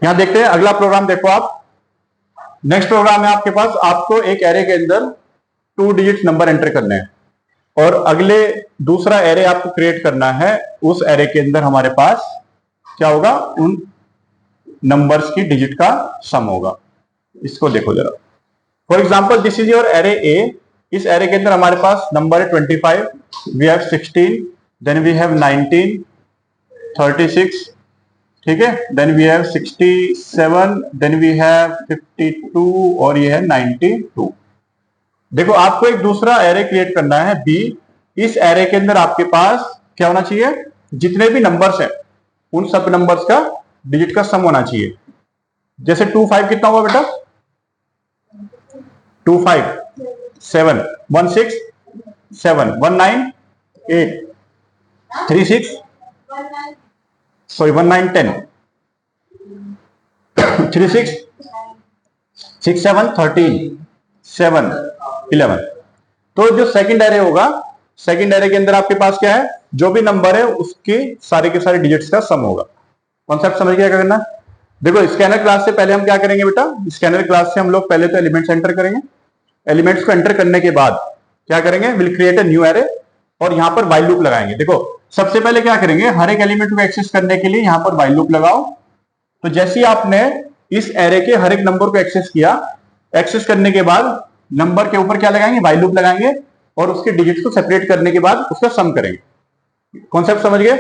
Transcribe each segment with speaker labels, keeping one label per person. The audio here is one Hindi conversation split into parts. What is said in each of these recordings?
Speaker 1: यहां देखते हैं अगला प्रोग्राम। देखो आप, नेक्स्ट प्रोग्राम है आपके पास, आपको एक एरे के अंदर 2 डिजिट नंबर एंटर करने हैं और अगले दूसरा एरे आपको क्रिएट करना है। उस एरे के अंदर हमारे पास क्या होगा, उन नंबर्स की डिजिट का सम होगा। इसको देखो जरा। For example this is your array a. इस एरे के अंदर हमारे पास नंबर है 25, we have 16, then we have 19, 36, ठीक है, then we have 67, then we have 52 और ये है 92। देखो आपको एक दूसरा एरे क्रिएट करना है बी। इस एरे के अंदर आपके पास क्या होना चाहिए, जितने भी नंबर्स हैं उन सब नंबर्स का डिजिट का सम होना चाहिए। जैसे 25 कितना हुआ बेटा, 25 7, 16 7, 19 8, 36 सॉरी 19 10, 36 6 7 13 7 11। तो जो सेकंड एरे होगा, सेकंड एरे के अंदर आपके पास क्या है, जो भी नंबर है उसके सारे के सारे डिजिट्स का सम होगा। कॉन्सेप्ट समझ गया क्या करना है? देखो स्कैनर क्लास से पहले हम क्या करेंगे बेटा, स्कैनर क्लास से हम लोग पहले तो एलिमेंट्स एंटर करेंगे। एलिमेंट्स को एंटर करने के बाद क्या करेंगे, will create a new array और यहां पर व्हाइल लूप लगाएंगे। देखो सबसे पहले क्या करेंगे, हर एक एलिमेंट को एक्सेस करने के लिए यहां पर व्हाइल लूप लगाओ। तो जैसे ही आपने इस एरे के हर एक नंबर को एक्सेस किया, एक्सेस करने के बाद नंबर के ऊपर क्या लगाएंगे, व्हाइल लूप लगाएंगे और उसके डिजिट को सेपरेट करने के बाद उसका सम करेंगे। कॉन्सेप्ट समझ गए?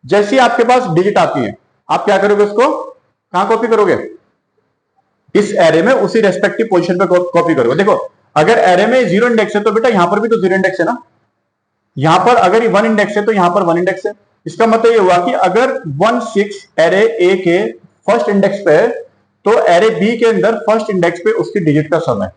Speaker 1: जैसे ही आपके पास डिजिट आती है, आप क्या करोगे, उसको कहां कॉपी करोगे, इस एरे में उसी रेस्पेक्टिव पोजीशन पे कॉपी करोगे। देखो अगर एरे में 0 इंडेक्स है तो बेटा यहां पर भी तो 0 इंडेक्स है ना। यहां पर अगर 1 इंडेक्स है तो यहां पर 1 इंडेक्स है। इसका मतलब ये हुआ कि अगर 1 6 एरे ए के फर्स्ट इंडेक्स पे है तो एरे बी के अंदर फर्स्ट इंडेक्स पे उसकी डिजिट का सम है।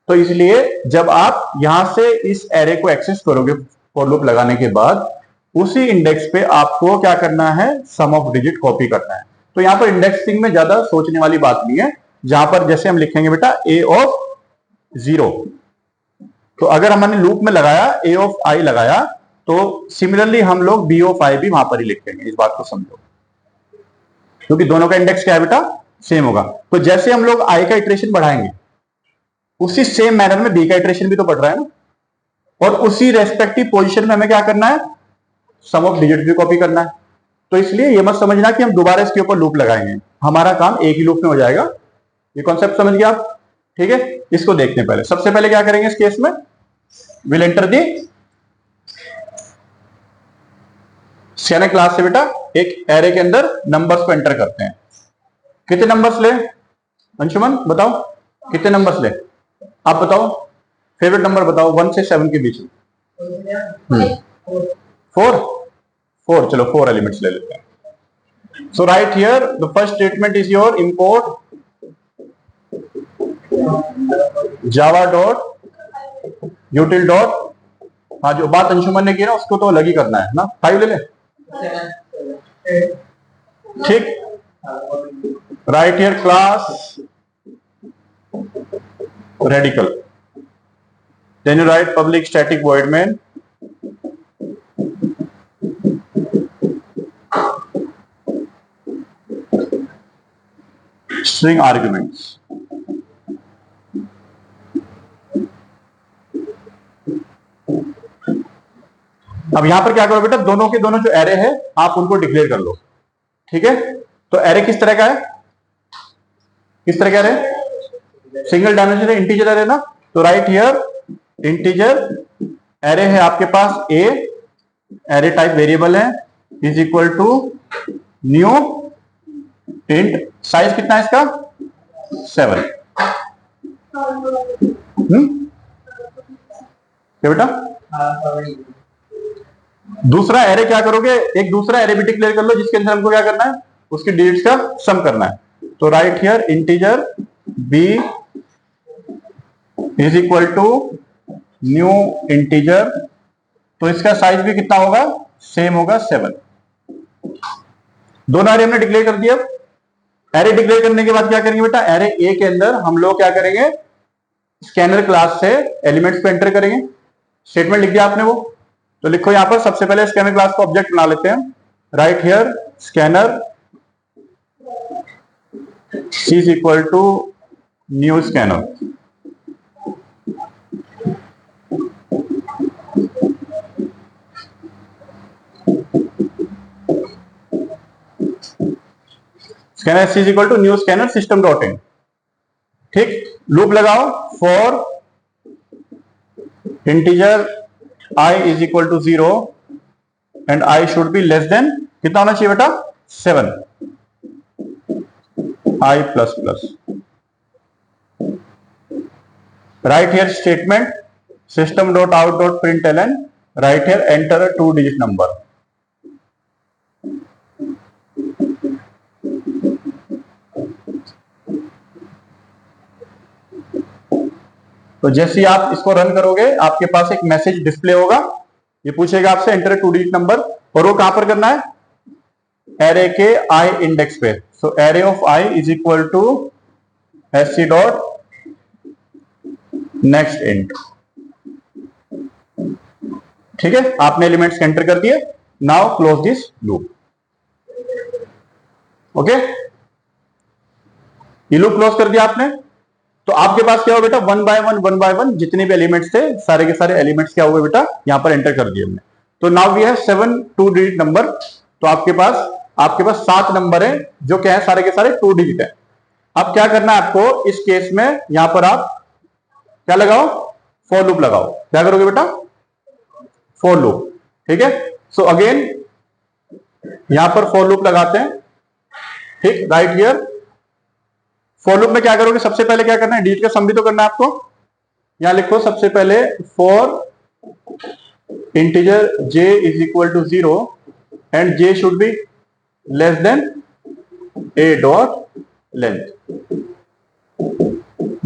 Speaker 1: तो इसलिए जब आप यहां से इस एरे को एक्सेस करोगे फॉर लूप लगाने के बाद, उसी इंडेक्स पे आपको क्या करना है, सम ऑफ डिजिट कॉपी करना है। तो यहां पर इंडेक्सिंग में ज्यादा सोचने वाली बात नहीं है। जहां पर जैसे हम लिखेंगे बेटा ए ऑफ 0, तो अगर हमने लूप में लगाया ए ऑफ आई लगाया तो सिमिलरली हम लोग बी ऑफ आई भी वहां पर ही लिखेंगे। इस बात को समझो, क्योंकि दोनों का इंडेक्स क्या है बेटा, सेम होगा। तो जैसे हम लोग आई का इटरेशन बढ़ाएंगे उसी सेम मैनर में बी का इटरेशन भी तो बढ़ रहा है ना, और उसी रेस्पेक्टिव पोजीशन में हमें क्या करना है, सम ऑफ डिजिट भी कॉपी करना है। तो इसलिए ये मत समझना कि हम दोबारा इसके ऊपर लूप लगाएंगे, हमारा काम एक ही लूप में हो जाएगा। ये कॉन्सेप्ट समझ गए आप? ठीक है, इसको देखते हैं। पहले सबसे पहले क्या करेंगे इस केस में, will enter the scanner class से बेटा एक एरे के अंदर नंबर्स को एंटर करते हैं। कितने नंबर्स ले अंशुमन, बताओ कितने नंबर्स ले, आप बताओ फेवरेट नंबर बताओ 1 से 7 के बीच में। 4, चलो 4 एलिमेंट्स ले लेते हैं। So right here the first statement is your import Java dot util dot, हाँ जो बात अंशुमन ने की ना उसको तो अलग ही करना है ना। 5 ले ले, ठीक। Right here class radical, then you write public static void main string arguments. अब यहां पर क्या करो बेटा, दोनों के दोनों जो एरे है आप उनको डिक्लेयर कर लो। ठीक है, तो एरे किस तरह का है, किस तरह का एरे, सिंगल डायमेंशन है, इंटीजर एरे ना। तो राइट हियर इंटीजर एरे है आपके पास ए, एरे टाइप वेरिएबल है, is equal to new int, size कितना है इसका 7। क्या बेटा, दूसरा एरे क्या करोगे, एक दूसरा एरे भी डिक्लेयर कर लो जिसके अंदर हमको क्या करना है, उसकी डिजिट्स का सम करना है। तो right here integer b is equal to new integer, तो इसका साइज भी कितना होगा, सेम होगा 7। दोनों एरे हमने डिक्लेयर कर दिया। एरे डिक्लेयर करने के बाद क्या करेंगे बेटा, एरे ए के अंदर हम लोग क्या करेंगे, स्कैनर क्लास से एलिमेंट्स को एंटर करेंगे। स्टेटमेंट लिख दिया आपने वो, तो लिखो यहां पर सबसे पहले स्कैनर क्लास को ऑब्जेक्ट बना लेते हैं। Right here scanner C is equal to new scanner. Scanner C is equal to new scanner system dot in. ठीक, लूप लगाओ for integer I is equal to 0 and I should be less than कितना होना चाहिए बेटा 7 I plus plus. Write here statement system dot out dot println. Write here enter a 2-digit number. तो जैसे ही आप इसको रन करोगे आपके पास एक मैसेज डिस्प्ले होगा, ये पूछेगा आपसे एंटर 2-digit नंबर, और वो कहां पर करना है एरे के आई इंडेक्स पे. So array of i is equal to sc dot next int. ठीक है, आपने एलिमेंट्स एंटर कर दिए. Now close this loop. Okay, ये लूप क्लोज कर दिया आपने. तो आपके पास क्या हुआ बेटा, वन बाय वन जितने भी एलिमेंट्स थे सारे के सारे एलिमेंट्स क्या हुए बेटा यहां पर एंटर कर दिए हमने. तो now we have 7 2-digit number. तो आपके पास 7 नंबर है जो क्या है सारे के सारे 2-digit है. अब क्या करना है आपको इस केस में, यहां पर आप क्या लगाओ फॉर लूप लगाओ. क्या करोगे बेटा फॉर लूप. ठीक है, सो अगेन यहां पर फॉर लूप लगाते हैं. ठीक, राइट हियर फॉर लूप में क्या करोगे, सबसे पहले क्या करना है डिजिट का सम भी तो करना है आपको. यहां लिखो सबसे पहले for integer j is equal to 0 and j should be less than a dot length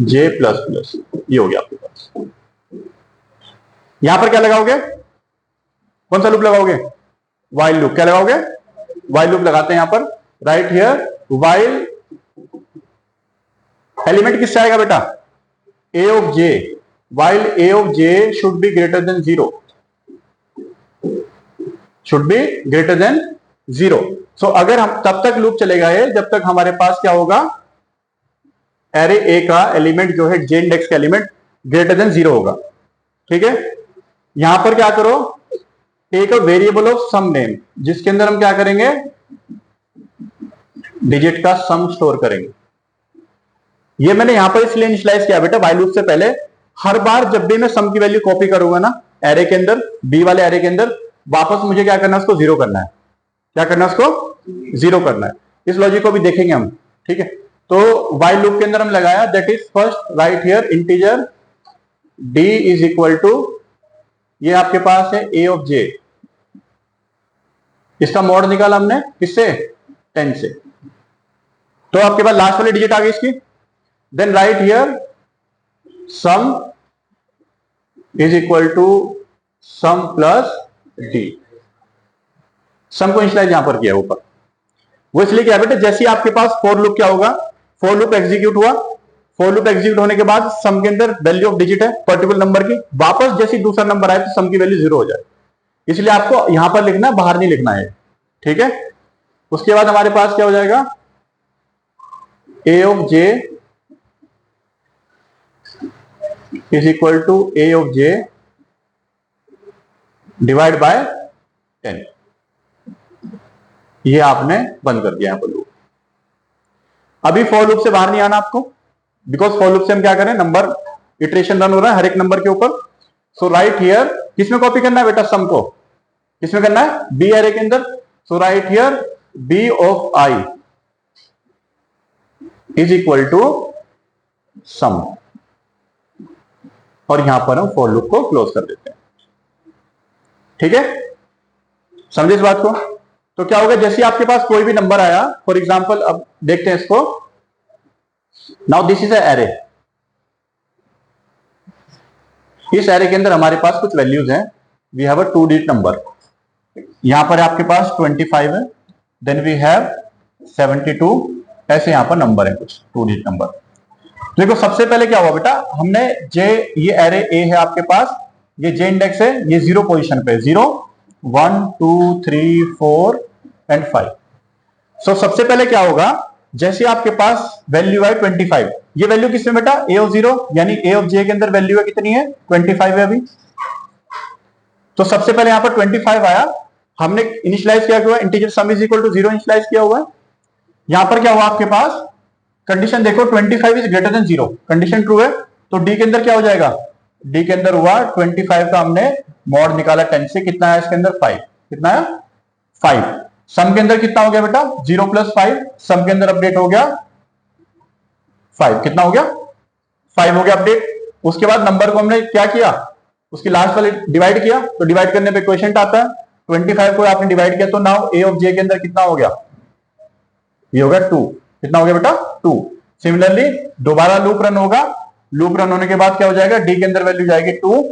Speaker 1: j plus plus. ये हो गया आपके पास. यहां पर क्या लगाओगे, कौन सा लूप लगाओगे वाइल लूप. क्या लगाओगे वाइल लूप लगाते हैं यहां पर. राइट हियर वाइल एलिमेंट किससे आएगा बेटा a of j. while a of j should be greater than 0, should be greater than 0. so अगर हम तब तक लूप चलेगा ये जब तक हमारे पास क्या होगा एरे a का एलिमेंट जो है j इंडेक्स का एलिमेंट ग्रेटर देन 0 होगा. ठीक है, यहां पर क्या करो एक वेरिएबल ऑफ सम नेम जिसके अंदर हम क्या करेंगे डिजिट का सम स्टोर करेंगे. ये मैंने यहां पर इसलिए इनिशियलाइज किया बेटा वाइल लूप से पहले. हर बार जब भी मैं सम की वैल्यू कॉपी करूंगा ना एरे के अंदर बी वाले एरे के अंदर, वापस मुझे क्या करना है उसको 0 करना है. क्या करना है उसको 0 करना है. इस लॉजिक को भी देखेंगे हम. ठीक है, तो वाइल लूप के अंदर हम लगाया that is first right here integer d is equal to, ये आपके पास है a ऑफ j. इसका मॉड निकाला हमने किससे 10 से. तो आपके पास लास्ट वाली डिजिट आ गई इसकी. Then write here sum is equal to sum plus d. सम को इनिशियलाइज यहां पर किया ऊपर. वो इसलिए क्या बेटे जैसे ही आपके पास फॉर लूप क्या होगा, फॉर लूप एग्जीक्यूट हुआ. फॉर लूप एग्जीक्यूट होने के बाद सम के अंदर वैल्यू ऑफ डिजिट है पर्टिकुलर नंबर की, वापस जैसे दूसरा नंबर आए तो सम की वैल्यू 0 हो जाए. इसलिए आपको यहां पर लिखना है, बाहर नहीं लिखना है. ठीक है, उसके बाद हमारे पास क्या हो जाएगा a of j is equal to a of j divide by 10. ये आपने बंद कर दिया यहां पर लूप. अभी फॉर लूप से बाहर नहीं आना आपको, बिकॉज फॉर लूप से हम क्या करें नंबर इटरेशन रन हो रहा है हर एक नंबर के ऊपर. सो राइट हियर किसमें कॉपी करना है बेटा सम को, किसमें करना है बी एरे के अंदर. So right here b of i is equal to sum, और यहां पर हम फॉर लूप को क्लोज कर देते हैं. ठीक है, समझे इस बात को. तो क्या होगा जैसे आपके पास कोई भी नंबर आया, फॉर एग्जांपल अब देखते हैं इसको. Now this is a array. इस एरे के अंदर हमारे पास कुछ वैल्यूज हैं. We have a 2-digit number. यहां पर आपके पास 25 है, देन वी हैव 72, ऐसे यहां पर नंबर है कुछ 2-digit नंबर. देखो सबसे पहले क्या हुआ बेटा, हमने जे, ये एरे ए है आपके पास, ये जे इंडेक्स है, ये 0 पोजीशन पे 0 1 2 3 4 एंड 5. सो सबसे पहले क्या होगा जैसे आपके पास वैल्यू है 25, ये वैल्यू किसमें बेटा, ए ऑफ 0, यानी ए ऑफ जे के अंदर वैल्यू है कितनी है, 25 है अभी। तो सबसे पहले यहां पर 25 आया, हमने इनिशियलाइज किया हुआ integer sum is equal to 0 initialize किया हुआ है। यहां पर क्या हुआ आपके पास, कंडीशन देखो 25 is greater than 0, condition true है, तो डी के अंदर क्या हो जाएगा, डी के अंदर हुआ 25 का हमने मॉड निकाला 10 से, कितना है इसके अंदर 5, कितना है 5। सम के अंदर कितना हो गया बेटा, 0 + 5, सम के अंदर अपडेट हो गया 5, कितना हो गया 5 हो गया अपडेट। उसके बाद नंबर को हमने क्या किया, उसकी लास्ट वाले डिवाइड किया, तो डिवाइड करने पे क्वेश्चन आता है, 25 को आपने डिवाइड किया, तो नाउ ए ऑफ जे के अंदर कितना हो गया, ये हो गया 2, कितना हो गया बेटा 2। सिमिलरली दोबारा लूप रन होगा, लूप रन होने के बाद क्या हो जाएगा, डी के अंदर वैल्यू जाएगी 2,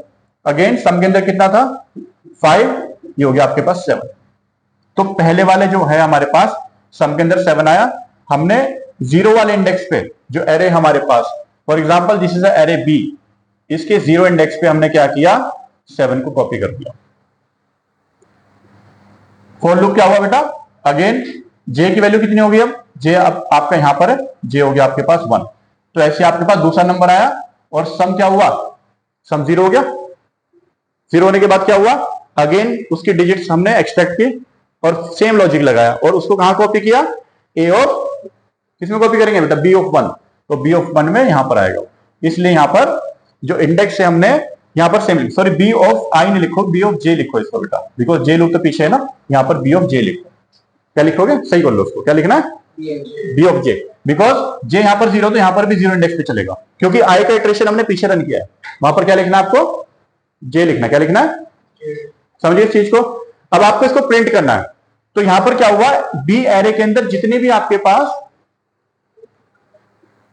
Speaker 1: अगेन सम के अंदर कितना था 5, ये हो गया आपके पास 7। तो पहले वाले जो है हमारे पास सम के अंदर 7 आया, हमने 0 वाले इंडेक्स पे जो एरे हमारे पास, for example this is array b, इसके 0 इंडेक्स पे हमने क्या किया, 7 को कॉपी कर दिया। फॉर लूप क्या हुआ बेटा, अगेन जे की वैल्यू कितनी होगी, अब जे अब आपका यहां पर है, जे हो गया आपके पास 1, तो ऐसे आपके पास दूसरा नंबर आया, और सम क्या हुआ, सम 0 हो गया। 0 होने के बाद क्या हुआ, अगेन उसकी डिजिट्स हमने एक्सट्रैक्ट की और सेम लॉजिक लगाया, और उसको कहां कॉपी किया, ए ऑफ, किसमें कॉपी करेंगे बेटा, बी ऑफ 1, तो बी ऑफ 1 में यहां पर आएगा। इसलिए यहां पर जो इंडेक्स है हमने यहां पर सेम, सॉरी बी ऑफ आई नहीं लिखो, बी ऑफ जे लिखो इसको बेटा, बिकॉज जे लूप तो पीछे है ना, यहां पर बी ऑफ जे लिखो। क्या लिखोगे, सही बोल लो उसको, क्या लिखना है, बी ऑफ जे, बिकॉज जे यहां पर 0, तो यहां पर भी 0 इंडेक्स पे चलेगा, क्योंकि आई का इटरेशन हमने पीछे रन किया है, वहां पर क्या लिखना है आपको, जे लिखना, क्या लिखना है, समझिए इस चीज को। अब आपको इसको प्रिंट करना है, तो यहां पर क्या हुआ, बी एरे के अंदर जितने भी आपके पास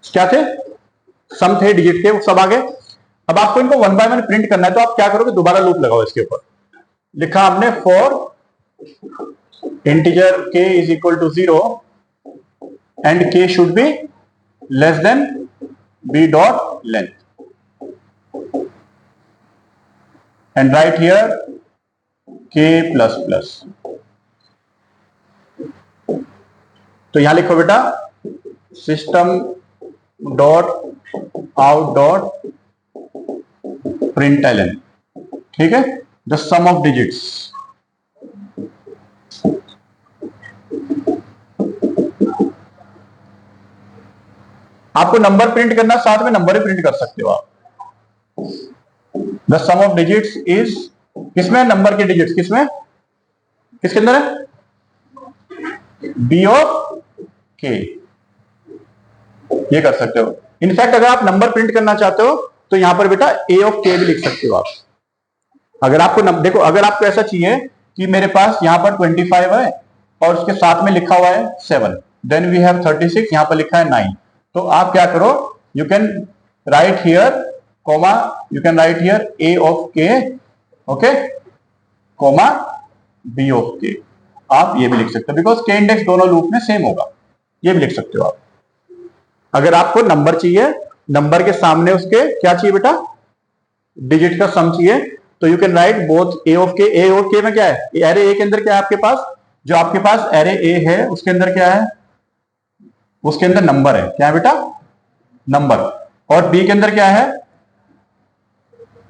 Speaker 1: क्या थे, सम थे, डिजिट थे, वो सब आ गए। अब आपको इनको 1 बाय 1 प्रिंट करना है, तो आप क्या करोगे, दोबारा लूप लगाओ इसके ऊपर, लिखा हमने for integer k is equal to 0 and k should be less than b dot length, and right here k plus plus. तो यहां लिखो बेटा system dot out dot println, ठीक है, द सम ऑफ डिजिट्स। आपको नंबर प्रिंट करना, साथ में नंबर ही प्रिंट कर सकते हो आप। The sum of digits is, किसमें नंबर के डिजिट्स, किसमें, किसके अंदर है, बी ऑफ के, ये कर सकते हो। इनफैक्ट अगर आप नंबर प्रिंट करना चाहते हो तो यहां पर बेटा ए ऑफ के भी लिख सकते हो आप। अगर आपको देखो, अगर आपको ऐसा चाहिए कि मेरे पास यहां पर 25 है और उसके साथ में लिखा हुआ है 7, देन वी हैव 36, यहां पर लिखा है 9, तो आप क्या करो, you can right here comma, you can right here A of के, ओके, कॉमा बी ऑफ के, आप ये भी लिख सकते हो, बिकॉज के इंडेक्स दोनों लूप में सेम होगा, ये भी लिख सकते हो आप। अगर आपको नंबर चाहिए, नंबर के सामने उसके क्या चाहिए बेटा, डिजिट का सम चाहिए, तो you can right both A of के, ए ऑफ के में क्या है, एरे ए के अंदर क्या है आपके पास, जो आपके पास एरे ए है उसके अंदर क्या है, उसके अंदर नंबर है, क्या है बेटा, नंबर, और बी के अंदर क्या है,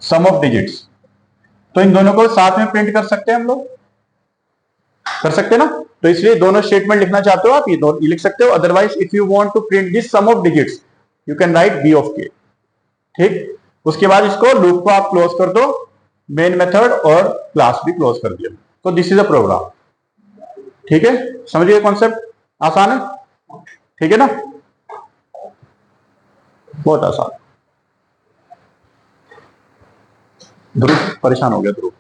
Speaker 1: सम ऑफ डिजिट्स। तो इन दोनों को साथ में प्रिंट कर सकते हैं हम लोग, कर सकते हैं ना, तो इसलिए दोनों स्टेटमेंट लिखना चाहते हो आप, ये लिख सकते हो, otherwise if you want to print this sum of digits you can write b of k, ठीक। उसके बाद इसको लूप को आप क्लोज कर दो, मेन मेथड और क्लास भी क्लोज कर दिया, तो दिस इज अ प्रोग्राम, ठीक है, समझिए कॉन्सेप्ट, आसान है, ठीक है ना, बहुत आसान। ध्रुव परेशान हो गया, ध्रुव।